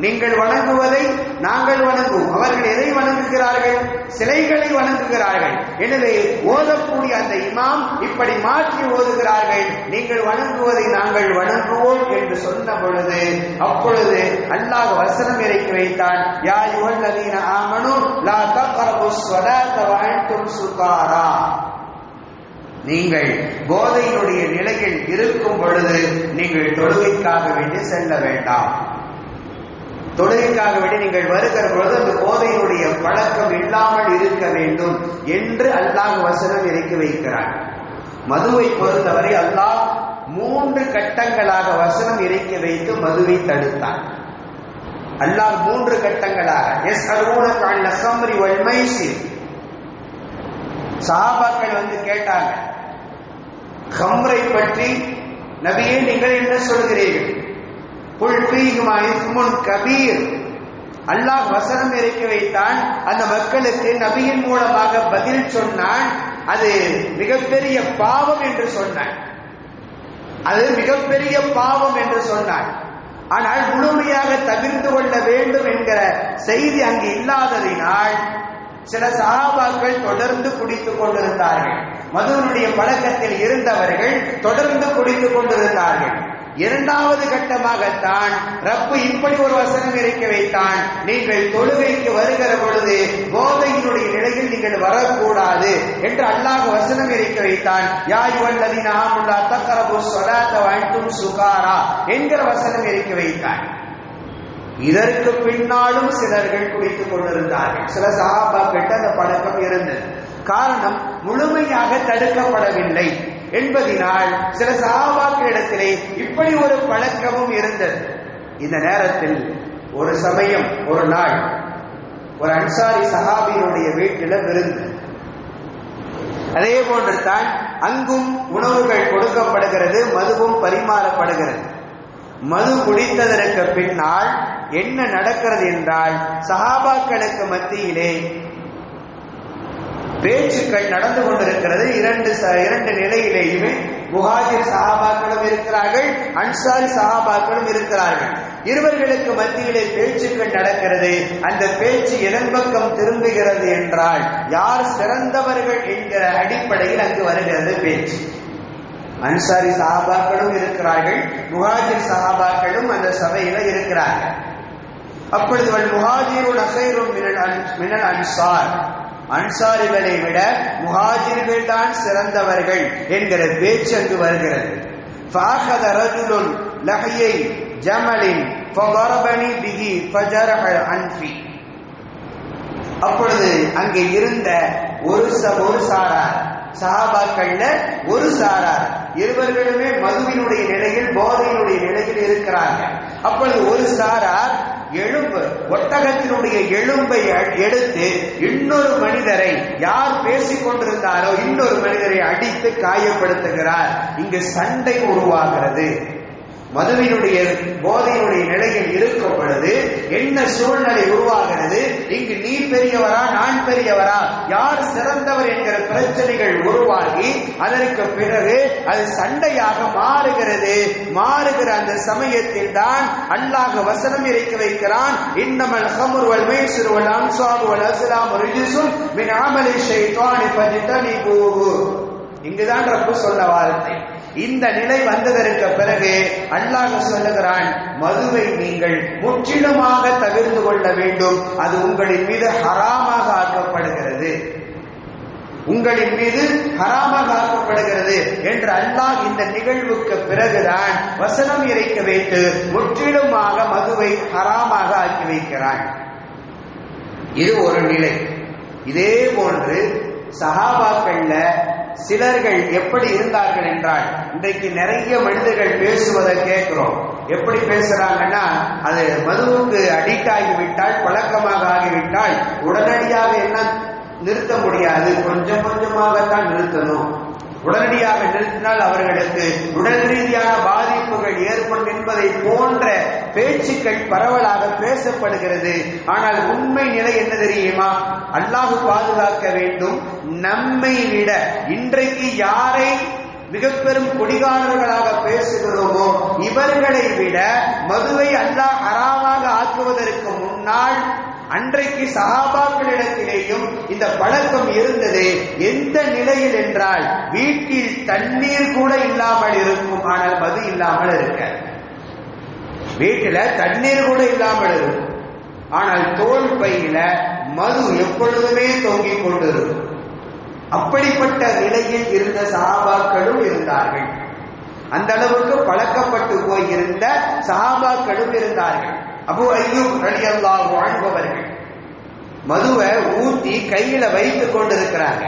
S1: நீங்கள் வணங்குவதை நாங்கள் வணங்குவோம். அவர்கள் எதை வணங்குகிறார்கள்? சிலைகளை வணங்குகிறார்கள். எனவே ஓதக்கூடிய அந்த இமாம் இப்படி மாற்றி ஓதுகிறார்கள், நீங்கள் வணங்குவதை நாங்கள் வணங்குவோம் என்று சொன்ன பொழுது அப்பொழுது அல்லாஹ் வசனம் இறக்கி வைத்தான். யா அய்யுஹல்லதீன ஆமனூ லா தக்ரபுஸ் ஸலாத வ அன்தும் சுகாரா, நீங்கள் போதையினுடைய நிலையில் இருக்கும் பொழுது நீங்கள் தொழுகைக்காக வேண்டி செல்ல வேண்டாம். தொழுகைக்காக வேண்டி நீங்கள் வருகிற பொழுது அந்த போதையினுடைய பழக்கம் இல்லாமல் இருக்க வேண்டும் என்று அல்லாஹ் வசனம் இறக்கி வைக்கிறார். மதுவை பொறுத்தவரை அல்லாஹ் 3 கட்டங்களாக வசனம் இறக்கி வைத்து மதுவை தடுத்தான். அல்லாஹ் 3 கட்டங்களாக, யஸ்அலூனக அனில் ഖம்ரி வல் மைஸிர், சஹாபாக்கள் வந்து கேட்டாங்க, கம்ரை பற்றி நபியே நீங்கள் என்ன சொல்கிறீர்கள்? குல் ஃபீஹிமா இஸ்முன் கபீர். அல்லாஹ் வசனம் இறக்கி வைத்தான். அந்த மக்களுக்கு நபியின் மூலமாக பதில் சொன்னான். அது மிகப்பெரிய பாவம் என்று சொன்னான். அது மிகப்பெரிய பாவம் என்று சொன்னான். ஆனால் முழுமையாக தவிர்த்து கொள்ள வேண்டும் என்கிற செய்தி அங்கு இல்லாததினால் சில சஹாபாக்கள் தொடர்ந்து குடித்துக் கொண்டிருந்தார்கள். மதுவினுடைய பழக்கத்தில் இருந்தவர்கள் தொடர்ந்து குடித்துக் கொண்டிருந்தார்கள். இரண்டாவது கட்டமாகத்தான் ரப்பு இப்படி ஒரு வசனம் இறக்கி வைத்தான், நீங்கள் தொழுகைக்கு வருகிற பொழுது போதையினுடைய நிலையில் நீங்கள் வரக்கூடாது என்று அல்லாஹ் வசனம் இறக்கி வைத்தான். யா அய்யுஹல்லதீன ஆமனூ லா தக்ரபுஸ் ஸலாத்த வ அன்தும் சுகாரா என்கிற வசனம் இறக்கி வைத்தான். இதற்கு பின்னாலும் சிலர்கள் குடித்துக் கொண்டிருந்தார்கள். சில சஹாபாக்கள் அந்த பழக்கம் இருந்தது. காரணம் முழுமையாக தடுக்கப்படவில்லை என்பதினால் சில சஹாபாக்களிடத்திலே இப்படி ஒரு பழக்கமும் இருந்தது. இந்த நேரத்தில் ஒரு சமயம் ஒரு நாள் ஒரு அன்சாரி சஹாபியினுடைய வீட்டில் விருந்து. அதே போன்று தான் அங்கும் உணவுகள் கொடுக்கப்படுகிறது, மதுவும் பரிமாறப்படுகிறது. மது குடித்ததற்கு பின்னால் என்ன நடக்கிறது என்றால் சஹாபாக்களுக்கு மத்தியிலே பேச்சுக்கள் நடந்து கொண்டிருக்கிறது. இரண்டு நிலையிலேயுமே முஹாஜிர் சஹாபாக்களும் இருக்கிறார்கள், அன்சாரி சஹாபாக்களும் இருக்கிறார்கள். இருவர்களுக்கு மத்தியிலே பேச்சுக்கள் நடக்கிறது. அந்த பேச்சு எதன் பக்கம் திரும்புகிறது என்றால் யார் சிறந்தவர்கள் என்கிற அடிப்படையில் அங்கு வருகிறது பேச்சு. அன்சாரி சஹாபாக்களும் இருக்கிறார்கள், முஹாஜிர் சஹாபாக்களும் அந்த சபையில இருக்கிறார்கள். அப்பொழுது முஹாஜிருன் கைரும் மினல் அன்சார், அன்சாரிகளை விட முஹாஜிர்கள் தான் சிறந்தவர்கள் என்கிற பேச்சு அங்கு வருகிறது. فأخذ رجل لحيي جمل فضربني به فجرح أنفي. அப்பொழுது அங்கே இருந்த ஒரு சாரார் சஹாபாக்கள்ல ஒரு சாரார், இருவர்களுமே மதுவினுடைய நிலையில் போதையினுடைய நிலையில் இருக்கிறார்கள். அப்பொழுது ஒரு சாரார் ஒட்டகத்தினுடைய எலும்பை எடுத்து இன்னொரு மனிதரை, யார் பேசிக் கொண்டிருந்தாரோ இன்னொரு மனிதரை அடித்து காயப்படுத்துகிறார். இங்கு சண்டை உருவாகிறது. மதுவினுடைய போதையினுடைய நிலையில் இருக்கும் பொழுது என்ன சூழ்நிலை உருவாகிறது? இங்கு நீ பெரியவரா நான் பெரியவரா, யார் சிறந்தவர் என்கிற பிரச்சனைகள் உருவாகி அதற்கு பிறகு அது சண்டையாக மாறுகிறது. மாறுகிற அந்த சமயத்தில் தான் அல்லாஹ் வசனம் இறக்கி வைக்கிறான், இன்னமல் ஹம்ரு வல் மைஸிரு வல் அன்சாபு வல் அஸ்லாமு ரிஜ்சுன் மின் அமலி ஷைத்தானி ஃபஜ்தனிபூஹு. இங்குதான் ரப்பு சொன்ன வார்த்தை. இந்த நிலை வந்ததற்கு பிறகு அல்லாஹ் சொல்லுகிறான், மதுவை நீங்கள் முற்றிலுமாக தவிர்த்து கொள்ள வேண்டும், அது உங்களின் மீது ஹராமாக ஆக்கப்படுகிறது, உங்களின் மீது ஹராமாக ஆக்கப்படுகிறது என்று அல்லாஹ் இந்த நிகழ்வுக்கு பிறகுதான் வசனம் இறக்க வைத்து முற்றிலுமாக மதுவை ஹராமாக ஆக்கி வைக்கிறான். இது ஒரு நிலை. இதே போன்று சஹாபாக்கள்ல சிலர்கள் எப்படி இருந்தார்கள் என்றால், இன்றைக்கு நிறைய மனிதர்கள் பேசுவதை கேட்கிறோம். எப்படி பேசுறாங்கன்னா, அது மதுவுக்கு அடிக்ட் ஆகிவிட்டால், பழக்கமாக ஆகிவிட்டால் உடனடியாக என்ன நிறுத்த முடியாது, கொஞ்சம் கொஞ்சமாகத்தான் நிறுத்தணும். உடனடியாக நிறுத்தினால் அவர்களுக்கு உடல் ரீதியான பாதிப்புகள் ஏற்படும் என்பதை போன்ற பேச்சுக்கள் பரவலாக பேசப்படுகிறது. ஆனால் உண்மை நிலை என்ன தெரியுமா? அல்லாஹ் பாதுகாக்க வேண்டும். நம்மை விட இன்றைக்கு யாரை மிக பெரும் குடிகாரர்களாக பேசுகிறோமோ இவர்களை விட மதுவை அல்லாஹ் ஹராமாக ஆக்குவதற்கு முன்னால் அன்றைக்கு சஹாபாக்களிடத்திலேயும் இந்த பழக்கம் இருந்தது. எந்த நிலையில் என்றால், வீட்டில் தண்ணீர் கூட இல்லாமல் இருக்கும், ஆனால் மது இல்லாமல் இருக்க. வீட்டில தண்ணீர் கூட இல்லாமல் இருக்கும், ஆனால் தோல் பையில மது எப்பொழுதுமே தொங்கிக் கொண்டிருக்கும். அப்படிப்பட்ட நிலையில் இருந்த சஹாபாக்களும் இருந்தார்கள். அந்த அளவுக்கு பழக்கப்பட்டு போயிருந்த சஹாபாக்களும் இருந்தார்கள். அபூ அய்யூப் ரலியல்லாஹு அன்ஹு அவர்கள் மதுவை ஊத்தி கையில வைத்துக் கொண்டிருக்கிறாங்க.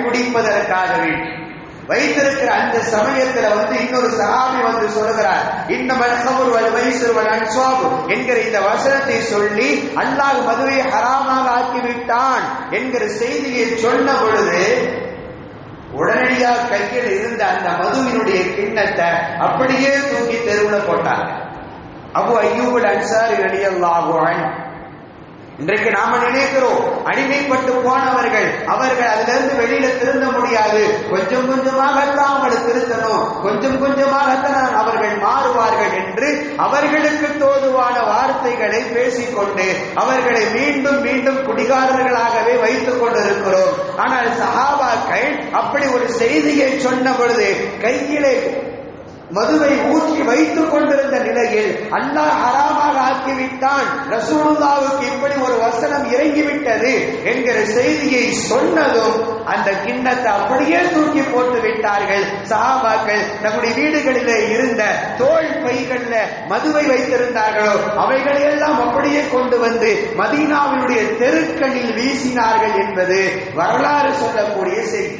S1: குடிப்பதற்காக வேண்டி வைத்திருக்கிற அந்த சமயத்துல இன்னொரு சஹாபி சொல்லுகிறார், இன்னமல் ஹம்ரு வல் மைஸிரு வல் அன்சாபு என்கிற இந்த வசனத்தை சொல்லி அல்லாஹ் மதுவை ஹராமாக ஆக்கிவிட்டான் என்கிற செய்தியை சொன்ன பொழுது உடனடியாக கையில் இருந்த அந்த மதுவினுடைய கிண்ணத்தை அப்படியே தூக்கி தெருவில் போட்டாங்க. அபூ அய்யூப் அன்சாரி ரலியல்லாஹு அன்ஹு இன்றைக்கு நாம நினைக்கிறோம் அடிமைப்பட்டு போனவர்கள், அவர்கள் அதிலிருந்து வெளியில திருந்த முடியாது, கொஞ்சம் கொஞ்சமாகத்தான் அவங்களை திருத்தணும், கொஞ்சம் கொஞ்சமாகத்தான் அவர்கள் மாறுவார்கள் என்று அவர்களுக்கு தோதுவான வார்த்தைகளை பேசிக்கொண்டு அவர்களை மீண்டும் மீண்டும் குடிகாரர்களாகவே வைத்துக் கொண்டிருக்கிறோம். ஆனால் சஹாபாக்கள் அப்படி ஒரு செய்தியை சொன்ன பொழுது கையிலே மதுவை ஊற்றி வைத்துக் கொண்டிருந்த நிலையில் அல்லாஹ் ஹராமாக ஆக்கிவிட்டான், ரசூலுல்லாஹ்வுக்கு இப்படி ஒரு வசனம் இறங்கிவிட்டது என்கிற செய்தியை சொன்னதும் அந்த கிண்ணத்தை அப்படியே தூக்கி போட்டு விட்டார்கள். சஹாபாக்கள் நம்முடைய வீடுகளிலே இருந்த தோல் பைகள்ல மதுவை வைத்திருந்தார்களோ அவைகளையெல்லாம் அப்படியே கொண்டு வந்து மதீனாவினுடைய தெருக்களில் வீசினார்கள் என்பது வரலாறு சொல்லக்கூடிய செய்தி.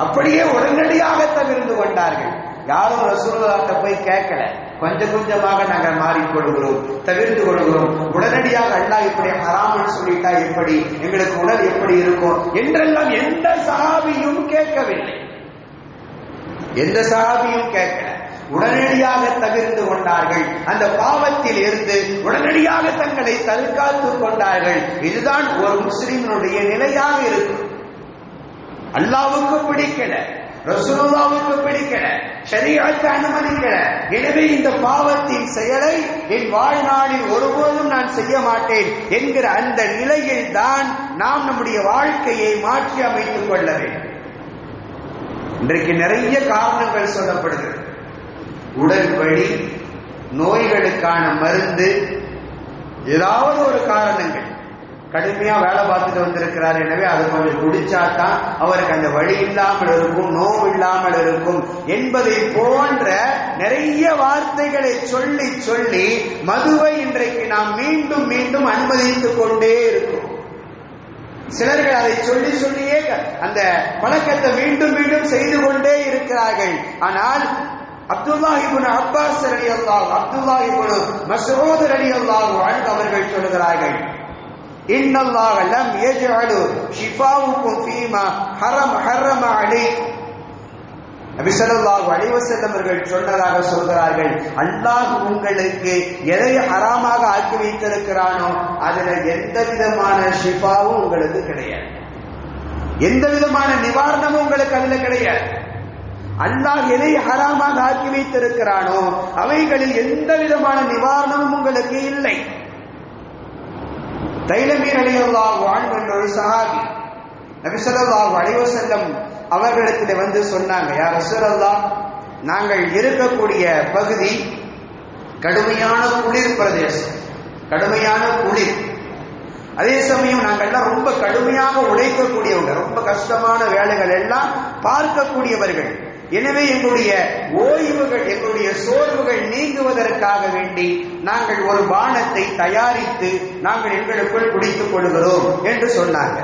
S1: அப்படியே உடனடியாக தவிர்த்து கொண்டார்கள். யாரும் ரசூலுல்லாஹ்ட்ட போய் கேட்கல, கொஞ்சம் கொஞ்சமாக நாங்கள் மாறிக்கொள்கிறோம், தவிர்த்து கொள்கிறோம். உடனடியாக அல்லாஹ் இப்படி ஹராம்னு சொல்லிட்டா எப்படி, எங்களுக்கு உடல் எப்படி இருக்கும் என்றெல்லாம் எந்த சஹாபியும் கேட்கவில்லை, எந்த சஹாபியும் கேட்கல. உடனடியாக தவிர்த்து கொண்டார்கள். அந்த பாவத்தில் இருந்து உடனடியாக தங்களை தற்காத்துக் கொண்டார்கள். இதுதான் ஒரு முஸ்லிமினுடைய நிலையாக இருக்கும். அல்லாஹ்வுக்கு பிடிக்கல, ரசூலுல்லாஹ்வுக்கு பிடிக்கல, ஷரீஅத் அனுமதிக்கல, எனவே இந்த பாவத்தின் செயலை என் வாழ்நாளில் ஒருபோதும் நான் செய்ய மாட்டேன் என்கிற அந்த நிலையில் தான் நாம் நம்முடைய வாழ்க்கையை மாற்றி அமைத்துக் கொள்ள வேண்டும். இன்றைக்கு நிறைய காரணங்கள் சொல்லப்படுகிறது. உடல் வலி, நோய்களுக்கான மருந்து, ஏதாவது ஒரு காரணங்கள். கடுமையா வேலை பார்த்துட்டு வந்திருக்கிறார், எனவே அது கொஞ்சம் குடிச்சாதான் அவருக்கு அந்த வழி இல்லாமல் இருக்கும், நோவு இல்லாமல் இருக்கும் என்பதை போன்ற நிறைய வார்த்தைகளை சொல்லி சொல்லி மதுவை இன்றைக்கு நாம் மீண்டும் மீண்டும் அனுமதித்துக் கொண்டே இருக்கோம். சிலர்கள் அதை சொல்லி சொல்லியே அந்த பழக்கத்தை மீண்டும் மீண்டும் செய்து கொண்டே இருக்கிறார்கள். ஆனால் அப்துல்லாஹ் இப்னு அப்பாஸ் ரலியல்லாஹு, அப்துல்லாஹ் இப்னு மஸ்ஊத் ரலியல்லாஹு அன்ஹு அவர்கள் சொல்கிறார்கள், இன்னல்லாஹ லம் யஜ்அலு ஷிஃபாவுக்கும் ஃபீமா ஹர்ரம அலைக்கும். நபி ஸல்லல்லாஹு அலைஹி வஸல்லம் அவர்கள் சொன்னதாக சொல்கிறார்கள், அல்லாஹ் உங்களுக்கு எதை ஹராமாக ஆக்கி வைத்திருக்கிறானோ அதுல எந்த விதமான ஷிஃபாவும் உங்களுக்கு கிடையாது, எந்த விதமான நிவாரணமும் உங்களுக்கு அதுல கிடையாது. அல்லாஹ் எதை ஹராமாக ஆக்கி வைத்திருக்கிறானோ அவைகளில் எந்த விதமான நிவாரணமும் உங்களுக்கு இல்லை. தைலமி ரலியல்லாஹு அன்ஹு என்ற ஒரு சஹாபி நபி ஸல்லல்லாஹு அலைஹி வஸல்லம் அவர்களிடத்தில் வந்து சொன்னாங்க, யா ரசூலல்லாஹ், நாங்கள் இருக்கக்கூடிய பகுதி கடுமையான குளிர் பிரதேசம், கடுமையான குளிர். அதே சமயம் நாங்கள்லாம் ரொம்ப கடுமையாக உழைக்கக்கூடியவங்க, ரொம்ப கஷ்டமான வேலைகள் எல்லாம் பார்க்கக்கூடியவர்கள். எனவே எங்களுடைய ஓய்வுகள், எங்களுடைய சோர்வுகள் நீங்குவதற்காக வேண்டி நாங்கள் ஒரு பானத்தை தயாரித்து நாங்கள் எங்களுக்குள் குடித்துக் கொள்கிறோம் என்று சொன்னாங்க.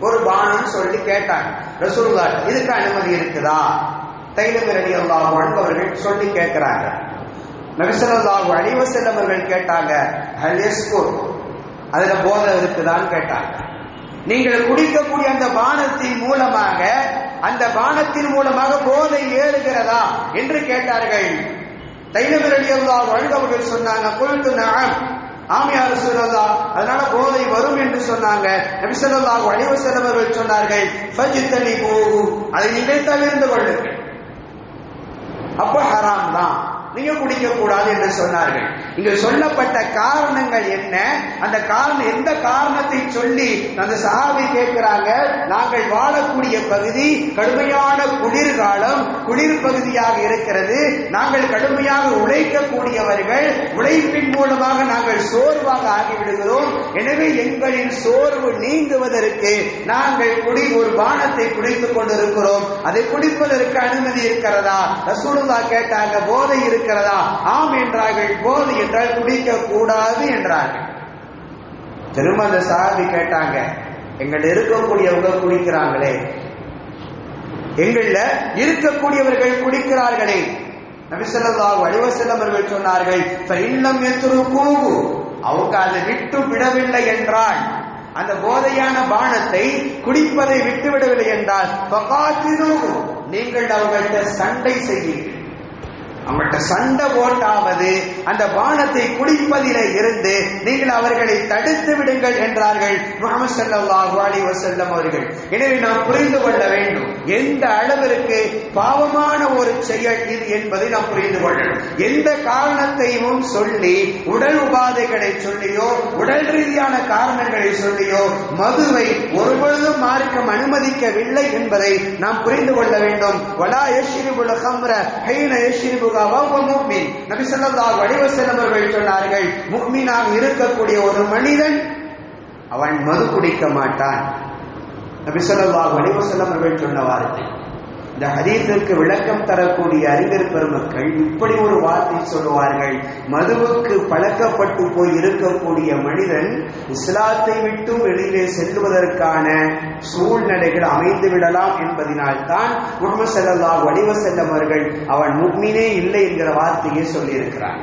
S1: ஒரு பானம் சொல்லி கேட்டாங்க ரசூலுல்லாஹ், இதுக்கு அனுமதி இருக்குதா? தைலம் ரலியல்லாஹு அன்ஹு அவர்கள் சொல்லி கேட்கிறாங்க. நபி ஸல்லல்லாஹு அலைஹி வஸல்லம் அவர்கள் கேட்டாங்க, ஹல் யஸ்குர், அதுல போதை இருக்குதான்னு கேட்டாங்க. நீங்கள் குடிக்கக்கூடிய அந்த பானத்தின் மூலமாக, அந்த பானத்தின் மூலமாக போதை ஏறுகிறதா என்று கேட்டார்கள். தைலம் ரலியல்லாஹு அன்ஹு அவர்கள் சொன்னாங்க, குல்து நஅம், ஆம் யா ரசூலல்லாஹ், அதனால போதை வரும் என்று சொன்னாங்க. நபி ஸல்லல்லாஹு அலைஹி வஸல்லம் அவர்கள் சொன்னார்கள், ஃபஜ்தனிபூஹு, அதை நீங்கள் தவிர்த்து கொள்ளுங்கள், அப்ப ஹராம் தான், நீங்க குடிக்க கூடாது என்று சொன்னார்கள். இங்கு சொல்லப்பட்ட காரணங்கள் என்ன? அந்த காரணம், எந்த காரணத்தை சொல்லி அந்த சஹாபி கேட்கிறாங்க, நாங்கள் வாழக்கூடிய பகுதி கடுமையான குளிர்காலம், குளிர் பகுதியாக இருக்கிறது, நாங்கள் கடுமையாக உழைக்கக்கூடியவர்கள், உழைப்பின் மூலமாக நாங்கள் சோர்வாக ஆகிவிடுகிறோம், எனவே எங்களின் சோர்வு நீங்குவதற்கு நாங்கள் ஒரு பானத்தை குடித்துக் கொண்டிருக்கிறோம், அதை குடிப்பதற்கு அனுமதி இருக்கிறதா? ரசூலுல்லாஹ் கேட்டாங்க, போதை இருக்கிறதா? ஆம் என்றார்கள். போதை என்றால் குடிக்க கூடாது என்றார்கள். திரும்ப அந்த சஹாபி கேட்டாங்க, எங்கள் இருக்கக்கூடியவங்க குடிக்கிறாங்களே, எங்கள இருக்கக்கூடியவர்கள் குடிக்கிறார்களே. நபி ஸல்லல்லாஹு அலைஹி வஸல்லம் அவர்கள் சொன்னார்கள், ஃபஇல்லம் யத்ருகூஹு, அவங்க அதை விட்டு விடவில்லை என்றால், அந்த போதையான பானத்தை குடிப்பதை விட்டுவிடவில்லை என்றால், ஃபகாத்திலூஹு, நீங்கள் அவர்கள்ட்ட சண்டை செய்யுங்கள், அவங்கள்ட்ட சண்டை போட்டாவது அந்த பானத்தை குடிப்பதிலே இருந்து நீங்கள் அவர்களை தடுத்து விடுங்கள் என்றார்கள் முஹம்மது ஸல்லல்லாஹு அலைஹி வஸல்லம் அவர்கள். எனவே நாம் புரிந்து கொள்ள வேண்டும் எந்த அளவிற்கு பாவமான ஒரு செயல் இது என்பதை நாம் புரிந்து கொள்ளணும். எந்த காரணத்தையும் சொல்லி உடல் உபாதைகளை சொல்லியோ உடல் ரீதியான காரணங்களை சொல்லியோ மதுவை ஒருபொழுதும் மார்க்கம் அனுமதிக்கவில்லை என்பதை நாம் புரிந்து கொள்ள வேண்டும். வலா யஷ்ரிபுல் ஹம்ர ஹைன யஷ்ரிபுஹா வஹுவ முஃமின். நபி ஸல்லல்லாஹு அலைஹி வஸல்லம் அவர்கள் சொன்னார்கள், முஃமினாக இருக்கக்கூடிய ஒரு மனிதன் அவன் மது குடிக்க மாட்டான். நபி ஸல்லல்லாஹு அலைஹி வஸல்லம் அவர்கள் சொன்ன வார்த்தை. இந்த ஹதீஸிற்கு விளக்கம் தரக்கூடிய அறிஞர் பெருமக்கள் இப்படி ஒரு வார்த்தை சொல்லுவார்கள், மதுவுக்கு பழக்கப்பட்டு போய் இருக்கக்கூடிய மனிதன் இஸ்லாத்தை விட்டு வெளியிலே செல்வதற்கான சூழ்நிலைகள் அமைந்து விடலாம் என்பதனால் தான் முஹம்மது ஸல்லல்லாஹு அலைஹி வஸல்லம் அவர்கள் அவன் முஃமினே இல்லை என்கிற வார்த்தையை சொல்லியிருக்கிறார்.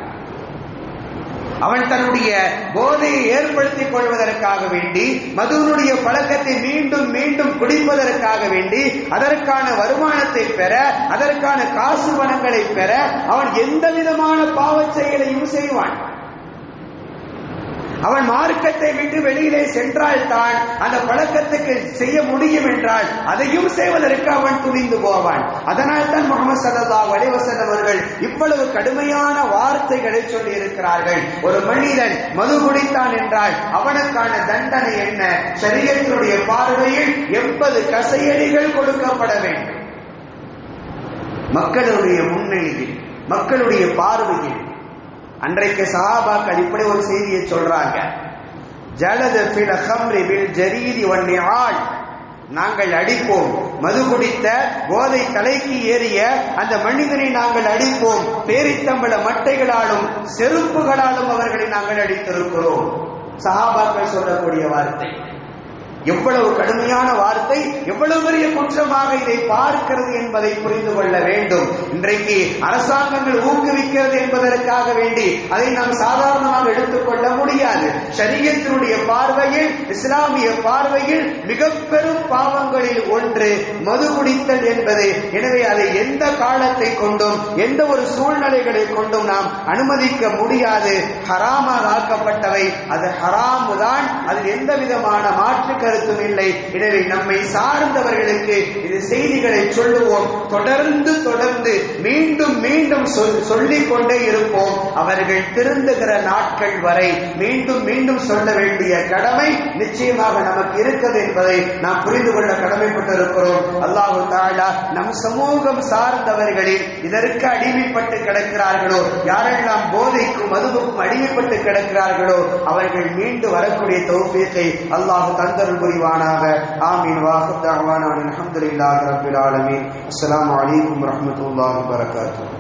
S1: அவன் தன்னுடைய போதையை ஏற்படுத்திக் கொள்வதற்காக வேண்டி மதுவினுடைய பழக்கத்தை மீண்டும் மீண்டும் குடிப்பதற்காக வேண்டி அதற்கான வருமானத்தை பெற அதற்கான காசு பணங்களை பெற அவன் எந்த விதமான பாவச் செயலையும் செய்வான். அவன் மார்க்கத்தை விட்டு வெளியிலே சென்றால் தான் அந்த பழக்கத்துக்கு செய்ய முடியும் என்றால் அதையும் செய்வதற்கு அவன் துணிந்து போவான். அதனால் தான் முஹம்மது ஸல்லல்லாஹு அலைஹி வஸல்லம் அவர்கள் இவ்வளவு கடுமையான வார்த்தைகளை சொல்லி இருக்கிறார்கள். ஒரு மனிதன் மது குடித்தான் என்றால் அவனுக்கான தண்டனை என்ன? ஷரியத்தினுடைய பார்வையில் 80 கசையடிகள் கொடுக்கப்பட வேண்டும். மக்களுடைய முன்னிலையில் மக்களுடைய பார்வையில் அன்றைக்கு சஹாபாக்கள் இப்படி ஒரு செய்தியை சொல்றாங்க, ஜலத ஃபில் ஹம்ரி பில் ஜரீதி வன் நிஆல். நாங்கள் அடிப்போம், மது குடித்த போதை தலைக்கு ஏறிய அந்த மனிதனை நாங்கள் அடிப்போம், பேரித்தம்பள மட்டைகளாலும் செருப்புகளாலும் அவர்களை நாங்கள் அடித்திருக்கிறோம். சஹாபாக்கள் சொல்லக்கூடிய வார்த்தை எவ்வளவு கடுமையான வார்த்தை, எவ்வளவு பெரிய குற்றமாக இதை பார்க்கிறது என்பதை புரிந்து கொள்ள வேண்டும். இன்றைக்கு அரசாங்கங்கள் ஊக்குவிக்கிறது என்பதற்காக வேண்டி அதை நாம் சாதாரணமாக எடுத்துக்கொள்ள முடியாது. ஷரியத்தினுடைய பார்வையில் இஸ்லாமிய பார்வையில் மிக பெரும் பாவங்களில் ஒன்று மது குடித்தல் என்பது. எனவே அதை எந்த காலத்தை கொண்டும் எந்த ஒரு சூழ்நிலைகளை கொண்டும் நாம் அனுமதிக்க முடியாது. ஹராமாக ஆக்கப்பட்டவை அது ஹராமு தான், அதில் எந்த விதமான மாற்று இல்லை. எனவே நம்மை சார்ந்தவர்களுக்கு இது செய்திகளை சொல்லுவோம், தொடர்ந்து மீண்டும் மீண்டும் சொல்லிக் கொண்டே இருப்போம். அவர்கள் திருந்துகிற நாட்கள் வரை மீண்டும் சொல்ல வேண்டிய கடமை நிச்சயமாக நமக்கு இருக்கிறது என்பதை நாம் புரிந்து கொள்ள கடமைப்பட்டிருக்கிறோம். அல்லாஹு தஆலா நம் சமூகம் சார்ந்தவர்களில் இதற்கு அடிமைப்பட்டு கிடக்கிறார்களோ, யாரெல்லாம் போதைக்கும் மதுவுக்கும் அடிமைப்பட்டு கிடக்கிறார்களோ அவர்கள் மீண்டு வரக்கூடிய தௌஃபீகை அல்லாஹ் தந்தருள் புரிவானாக. ஆமீன். வாஹிர் தஅவானா அல்ஹம்துலில்லாஹி ரப்பில் ஆலமீன். அஸ்ஸலாமு அலைக்கும் வரஹ்மத்துல்லாஹி வபரகாத்துஹு.